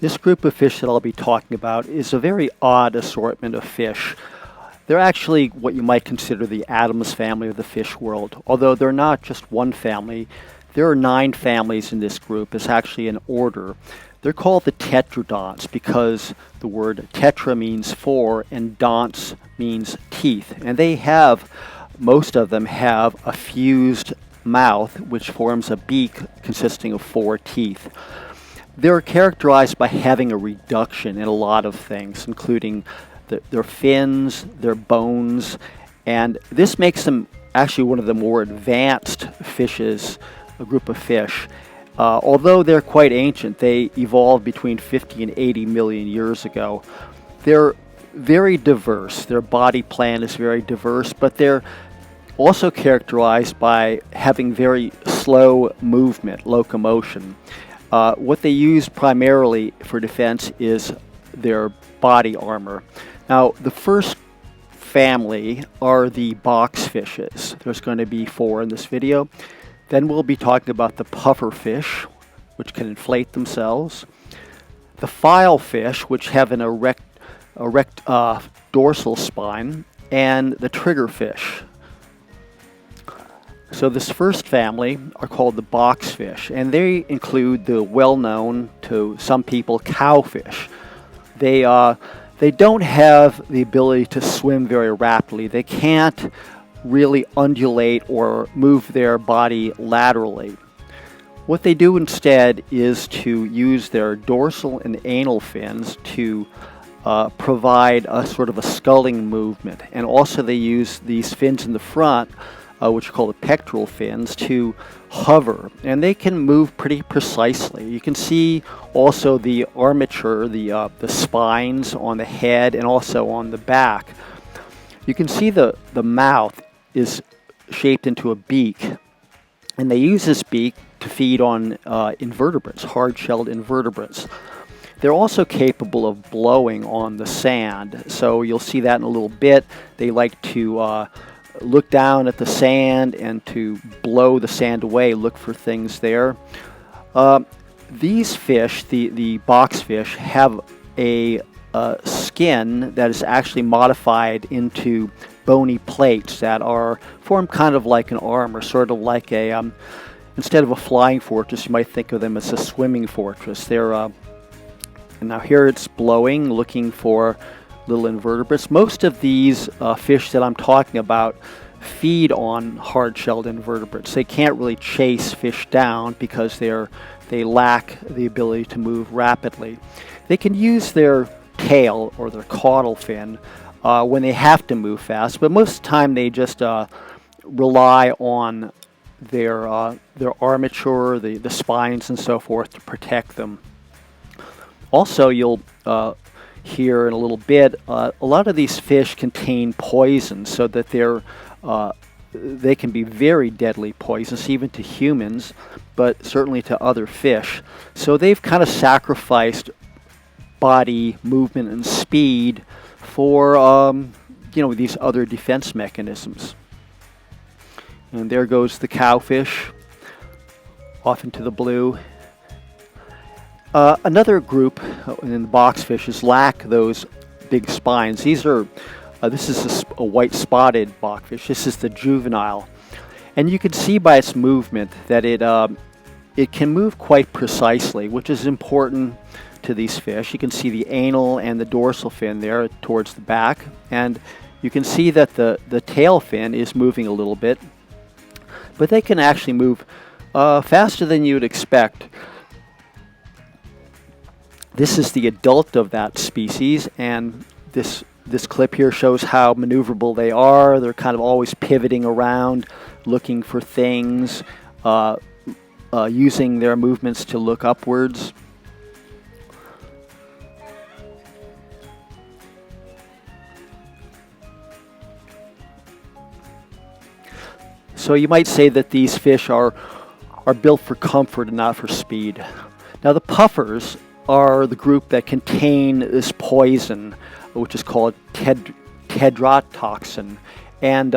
This group of fish that I'll be talking about is a very odd assortment of fish. They're actually what you might consider the Addams family of the fish world. Although they're not just one family, there are 9 families in this group. It's actually an order. They're called the Tetraodonts because the word tetra means 4 and donts means teeth. And they have, most of them have a fused mouth which forms a beak consisting of 4 teeth. They're characterized by having a reduction in a lot of things, including their fins, their bones, and this makes them actually one of the more advanced fishes, a group of fish. Although they're quite ancient, they evolved between 50 and 80 million years ago. They're very diverse. Their body plan is very diverse, but they're also characterized by having very slow movement, locomotion. What they use primarily for defense is their body armor. Now, the first family are the boxfishes. There's going to be 4 in this video. Then we'll be talking about the pufferfish, which can inflate themselves. The filefish, which have an erect dorsal spine. And the triggerfish. So this first family are called the boxfish, and they include the well-known to some people cowfish. They don't have the ability to swim very rapidly. They can't really undulate or move their body laterally. What they do instead is to use their dorsal and anal fins to provide a sort of a sculling movement, and also they use these fins in the front, which are called the pectoral fins, to hover, and they can move pretty precisely. You can see also the armature, the spines on the head and also on the back. You can see the mouth is shaped into a beak, and they use this beak to feed on invertebrates, hard-shelled invertebrates. They're also capable of blowing on the sand, so you'll see that in a little bit. They like to look down at the sand and to blow the sand away, look for things there. These fish, the boxfish, have a skin that is actually modified into bony plates that are formed kind of like an arm, or sort of like a, instead of a flying fortress, you might think of them as a swimming fortress. They're, and now here it's blowing, looking for little invertebrates. Most of these fish that I'm talking about feed on hard-shelled invertebrates. They can't really chase fish down because they lack the ability to move rapidly. They can use their tail or their caudal fin when they have to move fast, but most of the time they just rely on their armature, the spines and so forth to protect them. Also, you'll here in a little bit, a lot of these fish contain poison, so that they can be very deadly poisonous, even to humans, but certainly to other fish. So they've kind of sacrificed body movement and speed for these other defense mechanisms. And there goes the cowfish off into the blue. Another group in the boxfishes lack those big spines. These are, this is a white spotted boxfish. This is the juvenile, and you can see by its movement that it can move quite precisely, which is important to these fish. You can see the anal and the dorsal fin there towards the back, and you can see that the tail fin is moving a little bit, but they can actually move faster than you'd expect. This is the adult of that species, and this clip here shows how maneuverable they are. They're kind of always pivoting around, looking for things, using their movements to look upwards. So you might say that these fish are built for comfort and not for speed. Now the puffers are the group that contain this poison, which is called tetrodotoxin. And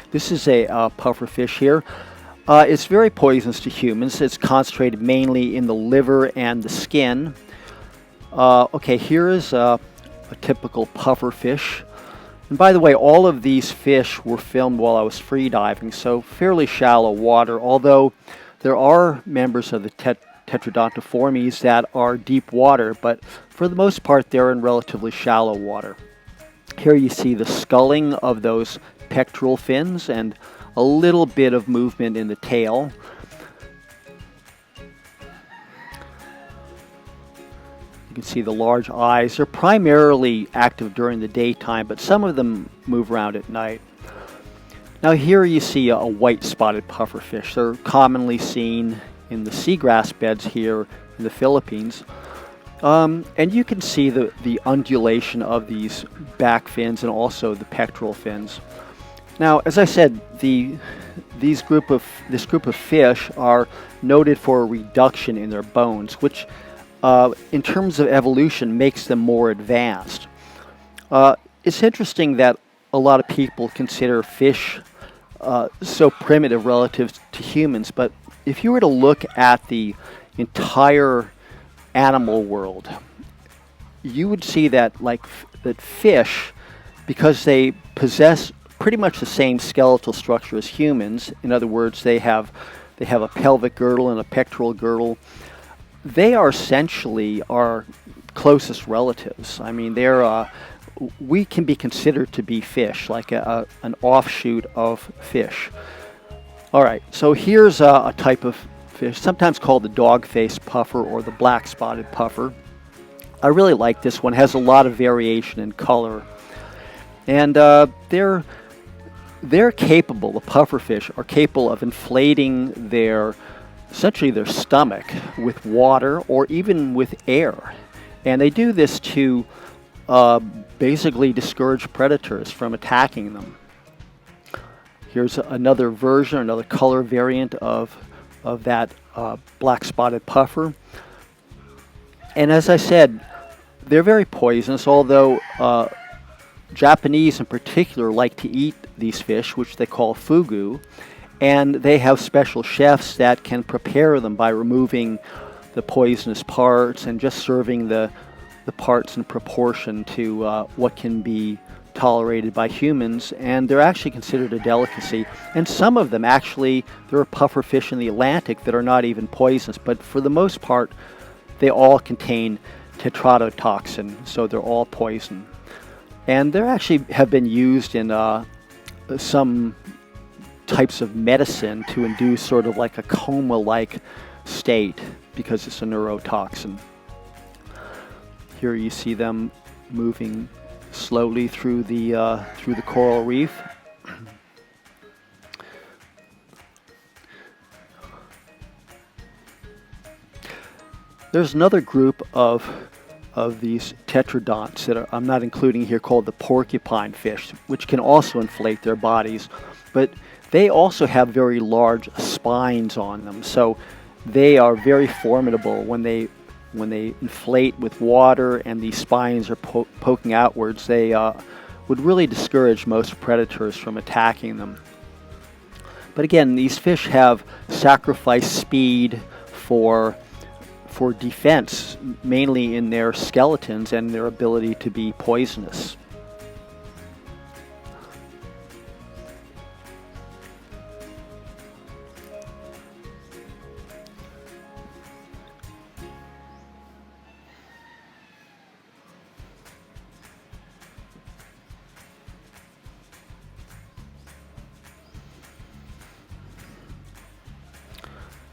this is a pufferfish here. It's very poisonous to humans. It's concentrated mainly in the liver and the skin. Okay, here is a typical pufferfish. And by the way, all of these fish were filmed while I was free diving, so fairly shallow water, although there are members of the Tetradontiformes that are deep water, but for the most part they're in relatively shallow water. Here you see the sculling of those pectoral fins and a little bit of movement in the tail. You can see the large eyes. They're primarily active during the daytime, but some of them move around at night. Now here you see a white-spotted pufferfish. They're commonly seen in the seagrass beds here in the Philippines. And you can see the undulation of these back fins and also the pectoral fins. Now, as I said, this group of fish are noted for a reduction in their bones, which in terms of evolution makes them more advanced. It's interesting that a lot of people consider fish so primitive relative to humans, but if you were to look at the entire animal world, you would see that that fish, because they possess pretty much the same skeletal structure as humans, in other words, they have a pelvic girdle and a pectoral girdle, they are essentially our closest relatives. I mean, we can be considered to be fish, like an offshoot of fish. All right, so here's a type of fish, sometimes called the dog-faced puffer or the black-spotted puffer. I really like this one. It has a lot of variation in color. And they're capable, the pufferfish are capable of inflating essentially their stomach with water or even with air. And they do this to basically discourage predators from attacking them. Here's another version, another color variant of that black-spotted puffer. And as I said, they're very poisonous, although Japanese in particular like to eat these fish, which they call fugu, and they have special chefs that can prepare them by removing the poisonous parts and just serving the parts in proportion to what can be tolerated by humans, and they're actually considered a delicacy. And some of them actually, there are pufferfish in the Atlantic that are not even poisonous, but for the most part they all contain tetrodotoxin, so they're all poison. And they actually have been used in some types of medicine to induce sort of like a coma-like state because it's a neurotoxin. Here you see them moving slowly through the coral reef. There's another group of these tetradonts that I'm not including here called the porcupine fish, which can also inflate their bodies, but they also have very large spines on them, so they are very formidable when they inflate with water and these spines are poking outwards. They would really discourage most predators from attacking them. But again, these fish have sacrificed speed for defense, mainly in their skeletons and their ability to be poisonous.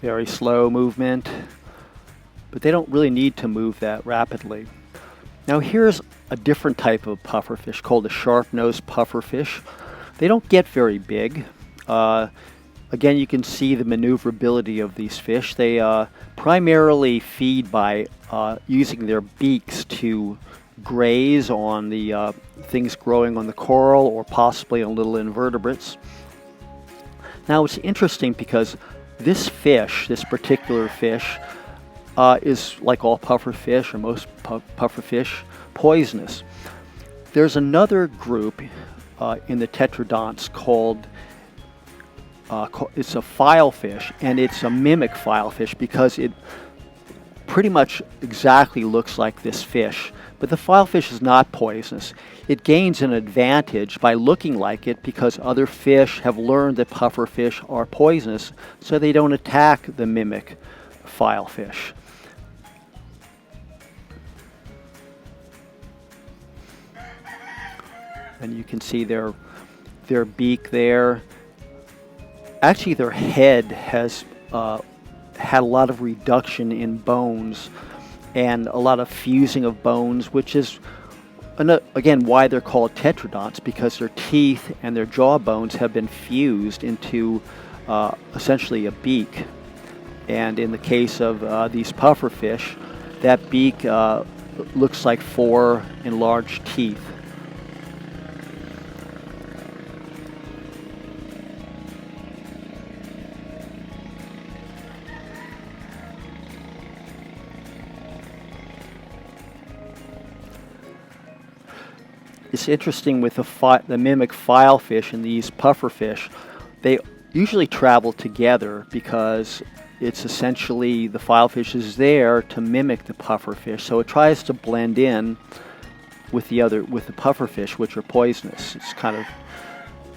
Very slow movement, but they don't really need to move that rapidly. Now here's a different type of pufferfish called the sharp-nosed pufferfish. They don't get very big. Again, you can see the maneuverability of these fish. They primarily feed by using their beaks to graze on the things growing on the coral or possibly on little invertebrates. Now it's interesting because this particular fish, is, like all pufferfish or most pufferfish, poisonous. There's another group in the tetradonts called, it's a filefish, and it's a mimic filefish because it pretty much exactly looks like this fish, but the filefish is not poisonous. It gains an advantage by looking like it because other fish have learned that pufferfish are poisonous, so they don't attack the mimic filefish. And you can see their beak there. Actually, their head has had a lot of reduction in bones and a lot of fusing of bones, which is again why they're called Tetraodonts, because their teeth and their jaw bones have been fused into essentially a beak. And in the case of these pufferfish, that beak looks like 4 enlarged teeth. It's interesting with the mimic filefish and these pufferfish, they usually travel together because it's essentially the filefish is there to mimic the pufferfish, so it tries to blend in with the pufferfish, which are poisonous. It's kind of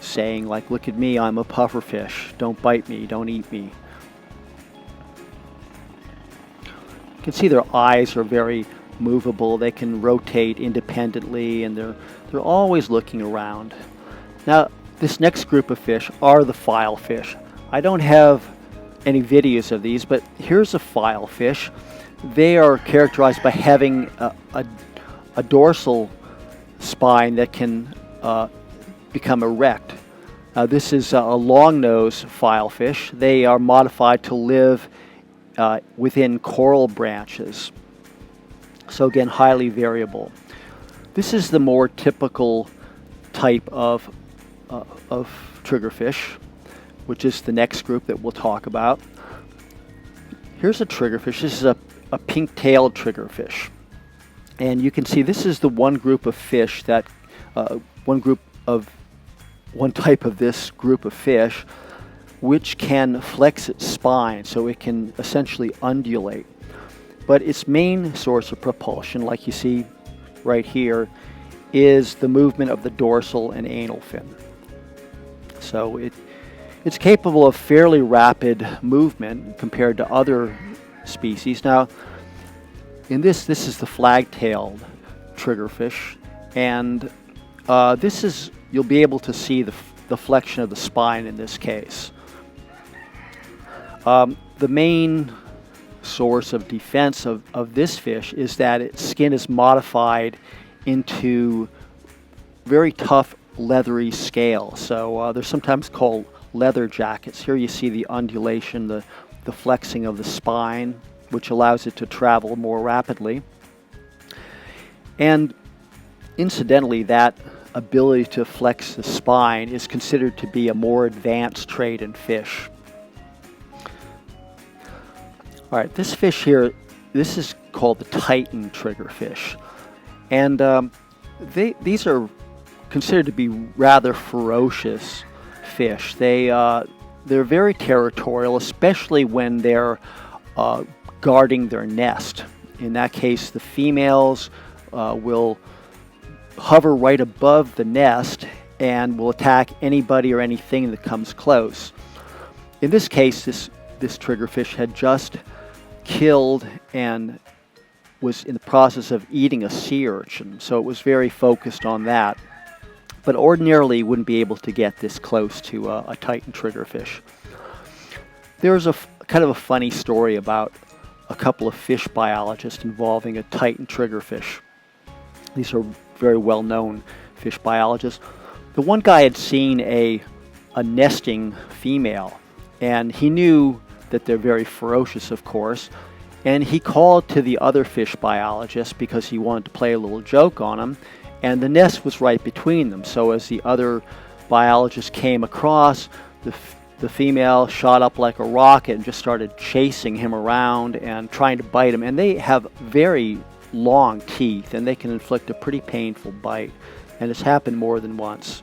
saying like, look at me, I'm a pufferfish, don't bite me, don't eat me. You can see their eyes are very movable. They can rotate independently, and they're always looking around. Now, this next group of fish are the filefish. I don't have any videos of these, but here's a filefish. They are characterized by having a dorsal spine that can become erect. This is a long-nosed filefish. They are modified to live within coral branches. So again, highly variable. This is the more typical type of triggerfish, which is the next group that we'll talk about. Here's a triggerfish. This is a pink-tailed triggerfish. And you can see this is the one group of fish that, one type of this group of fish, which can flex its spine, so it can essentially undulate. But its main source of propulsion, like you see right here, is the movement of the dorsal and anal fin. So it's capable of fairly rapid movement compared to other species. Now, in this is the flag-tailed triggerfish, and you'll be able to see the flexion of the spine in this case. The main source of defense of this fish is that its skin is modified into very tough leathery scale. So they're sometimes called leather jackets. Here you see the undulation, the flexing of the spine, which allows it to travel more rapidly. And incidentally, that ability to flex the spine is considered to be a more advanced trait in fish. All right, this fish here, this is called the Titan triggerfish. And these are considered to be rather ferocious fish. They're very territorial, especially when they're guarding their nest. In that case, the females will hover right above the nest and will attack anybody or anything that comes close. In this case, this triggerfish had just killed and was in the process of eating a sea urchin, so it was very focused on that. But ordinarily wouldn't be able to get this close to a Titan triggerfish. There's a kind of a funny story about a couple of fish biologists involving a Titan triggerfish. These are very well-known fish biologists. The one guy had seen a nesting female, and he knew that they're very ferocious, of course, and he called to the other fish biologist because he wanted to play a little joke on him, and the nest was right between them. So as the other biologist came across, the female shot up like a rocket and just started chasing him around and trying to bite him. And they have very long teeth, and they can inflict a pretty painful bite, and it's happened more than once.